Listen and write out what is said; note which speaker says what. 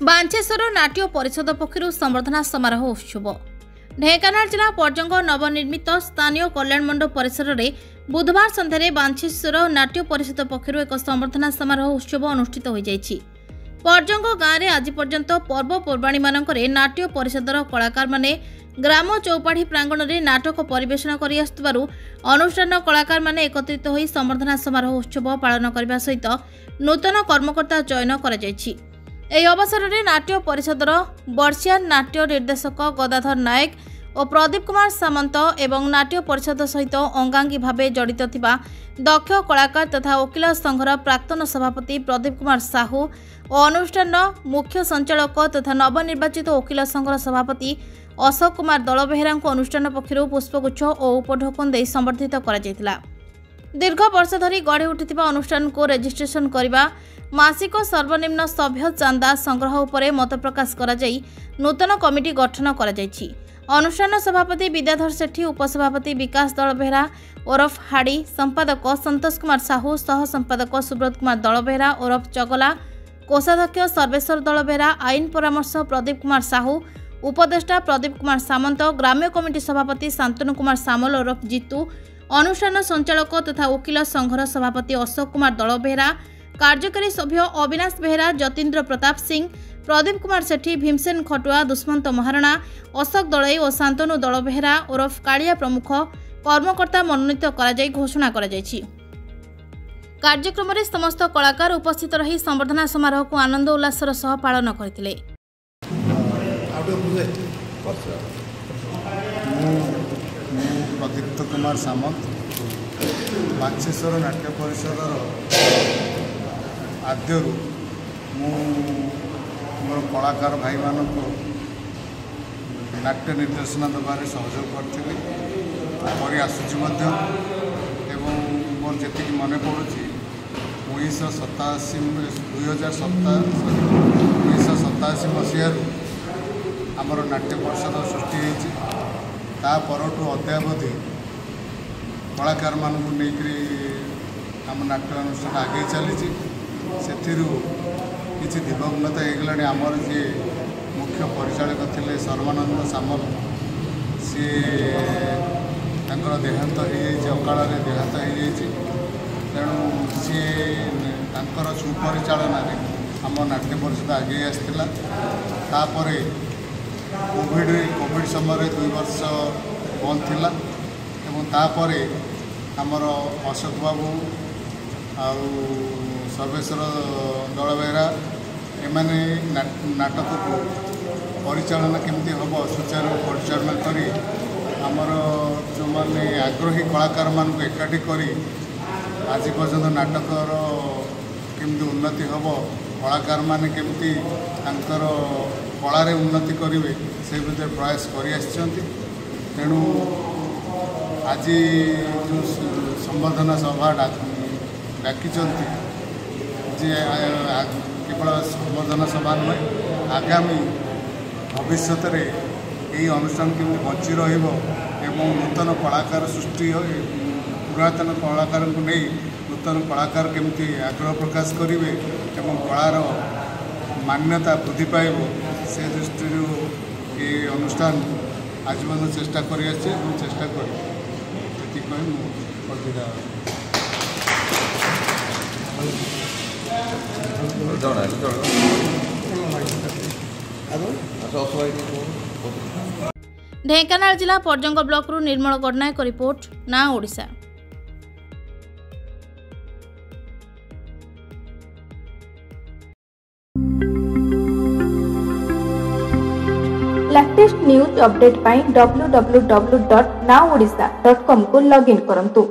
Speaker 1: बांचेश्वर नाट्य परिषद पक्षर संवर्धना समारोह उत्सव। ढेंकानाल जिला पर्जंग नवनिर्मित स्थानीय कल्याण मंडप परिसर में बुधवार संध्यारे बांचेश्वर नाट्य परिषद पक्षर एक संवर्धना समारोह उत्सव अनुष्ठित हो जायछि। पर्जंग गाँव में आज पर्यंत पर्वपर्वाणी मानकरे नाट्य परिषदर कलाकार माने ग्राम चौपाढ़ी प्रांगण में नाटक परिवेषण कर अनुष्ठान कलाकार माने एकत्रित होई संवर्धना समारोह उत्सव पालन करने सहित नूतन कर्मकर्ता चयन कर ଏହି ଅବସରରେ ନାଟ୍ୟ ପରିଷଦର ବର୍ଷିୟାନ ନାଟ୍ୟ ନିର୍ଦ୍ଦେଶକ ଗଦାଧର ନାୟକ ଓ ପ୍ରଦୀପ କୁମାର ସାମନ୍ତ ଏବଂ ନାଟ୍ୟ ପରିଷଦ ସହିତ ଅଙ୍ଗାଙ୍ଗୀ ଭାବେ ଜଡ଼ିତ ଥିବା ଦକ୍ଷ କଳାକାର ତଥା ଓକିଲ ସଂଘର ପ୍ରାକ୍ତନ ସଭାପତି ପ୍ରଦୀପ କୁମାର ସାହୁ ଓ ଅନୁଷ୍ଠାନର ମୁଖ୍ୟ ସଞ୍ଚାଳକ ତଥା ନବନିର୍ବାଚିତ ଓକିଲ ସଂଘର ସଭାପତି ଅଶୋକ କୁମାର ଦଳବେହେରାଙ୍କୁ ଅନୁଷ୍ଠାନ ପକ୍ଷରୁ ପୁଷ୍ପଗୁଚ୍ଛ ଓ ଉପଢୌକନ ଦେଇ ସମ୍ବର୍ଦ୍ଧିତ କରାଯାଇଥିଲା। दीर्घ वर्ष धरी गढ़ी उठिथिबा अनुष्ठान को रेजिस्ट्रेशन करने मासिक सर्वनिम्न सभ्य चांदा संग्रह उपरे मत प्रकाश करा जाई नूतन कमिटी गठन करा जायछि। अनुष्ठान सभापति विद्याधर सेठी, उपसभापति विकास दलबेहरा ओरफ हाड़ी, संपादक संतोष कुमार साहू, सह संपादक सुब्रत कुमार दलबेहरा ओरफ चगला, कोषाध्यक्ष सर्वेश्वर दलबेहरा, आईन परामर्श प्रदीप कुमार साहू, उपदेष्टा प्रदीप कुमार सामंत, ग्राम्य कमिटी सभापति शांतनु कुमार सामल ओरफ जीतू, अनुष्ठान संचालक तथा वकील संघर सभापति अशोक कुमार दलबेहरा, कार्यकारी सभ्य अविनाश बेहरा, जतीन्द्र प्रताप सिंह, प्रदीप कुमार सेठी, भीमसेन खटुआ, दुष्मंत महाराणा, अशोक दलई और शांतनु दलबेहरा ओरफ कालिया प्रमुख कर्मकर्ता मनोनीत कराई घोषणा कराଯାଇଛି। कार्यक्रम में समस्त कलाकार उपस्थित रही संवर्धना समारोह को आनंद उल्लासर सह पालन करथिले।
Speaker 2: प्रदीप्त कुमार सामंत बांचेश्वर नाट्य परिषद आद्य मोर कलाकार भाई मान को नाट्य निर्देशन देवारे सहयोग करी आसूची मोर जी मन पड़ू 1987 मसीह आमर नाट्य परिषद सृष्टि तापरठू अद्यावधि कलाकार मानू नहीं आम नाट्य अनुष्ठान आगे चली से किसी दिवंगत होगला। आमर जी मुख्य परिचालक थे सर्वानंद सामल सी देहांत हो अकाल देहांत हो तेणु सी सुपरिचालन आम नाट्य परिषद आगे आसाला। कोविड समय 2 वर्ष बंद थिला एवं तापरे आमर अशोक बाबू आउ सर्वेश्वर दलबेहरा एमाने नाटक को परिचालन केमती हम सुचारू परिचालन करी आमर जो माने आग्रही कलाकार मान को एकाठी करी आज पर्यंत नाटकर केमती उन्नति हम कलाकार माने केमती तांकर कलार उन्नति करेंगे से भर प्रयास कर तेणु आज जो संवर्धना सभा डाकी जे केवल संवर्धना सभा नुहे आगामी भविष्य में यही अनुष्ठान केमती बची नूतन कलाकार सृष्टि पुरातन कलाकार को नहीं नूतन कलाकार केमती आग्रह प्रकाश करेंगे एवं कलार मान्यता वृद्धि पाइब से दृष्टि ये अनुष्ठान आजीवन चेष्टा कर चेष्टा कर
Speaker 1: ढेंकानाल जिला पर्जंग ब्लॉक रु निर्मल गडनायक रिपोर्ट ना ओडिशा।
Speaker 3: लेटेस्ट न्यूज अपडेट पाई www.nowodisha.com को लॉगिन करंतु।